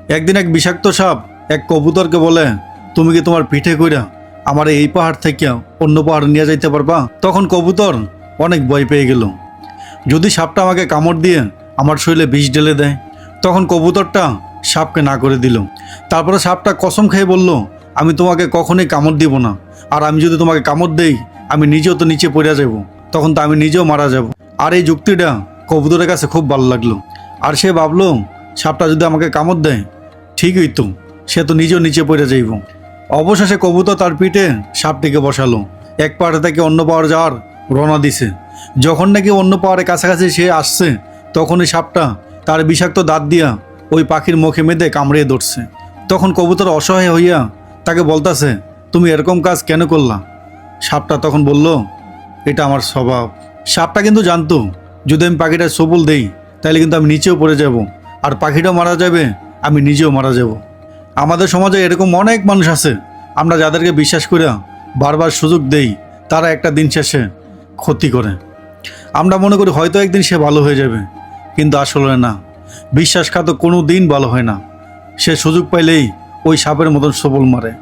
একদিন এক বিষাক্ত সাপ এক কবুতরকে বলে, তুমি কি তোমার পিঠে কইরা আমার এই পাহাড় থেকে অন্য পাহাড় নিয়ে যাইতে পারবা? তখন কবুতর অনেক ভয় পেয়ে গেল, যদি সাপটা আমাকে কামড় দিয়ে আমার শরীরে বিষ ঢেলে দেয়। তখন কবুতরটা সাপকে না করে দিল। তারপরে সাপটা কসম খেয়ে বলল, আমি তোমাকে কখনোই কামড় দিব না, আর আমি যদি তোমাকে কামড় দেই আমি নিজেও তো নিচে পড়ে যাব, তখন তো আমি নিজেও মারা যাব। আর এই যুক্তিটা কবুতরের কাছে খুব ভালো লাগলো, আর সে ভাবলো সাপটা যদি আমাকে কামড় দেয় ঠিকই তো, সে তো নিজেও নিচে পড়ে যাইব। অবশেষে কবুতর তার পিঠে সাপটিকে বসালো, এক পাহাড় থেকে অন্য পাহাড় যাওয়ার রওনা দিছে। যখন নাকি অন্য পাহাড়ের কাছাকাছি সে আসছে, তখনই সাপটা তার বিষাক্ত দাঁত দিয়া ওই পাখির মুখে মেঁধে কামড়িয়ে ধরছে। তখন কবুতর অসহায় হইয়া তাকে বলতাছে, তুমি এরকম কাজ কেন করলা? সাপটা তখন বলল, এটা আমার স্বভাব। সাপটা কিন্তু জানতো যদি আমি পাখিটা সবল দেই তাহলে কিন্তু আমি নিচেও পড়ে যাব, আর পাখিটাও মারা যাবে, আমি নিজেও মারা যাব। আমাদের সমাজে এরকম অনেক মানুষ আছে, আমরা যাদেরকে বিশ্বাস করে বারবার সুযোগ দেই, তারা একটা দিন শেষে ক্ষতি করে। আমরা মনে করি হয়তো একদিন সে ভালো হয়ে যাবে, কিন্তু আসলে না। বিশ্বাসঘাতক কোনো দিন ভালো হয় না, সে সুযোগ পাইলেই ওই সাপের মতন সবল মারে।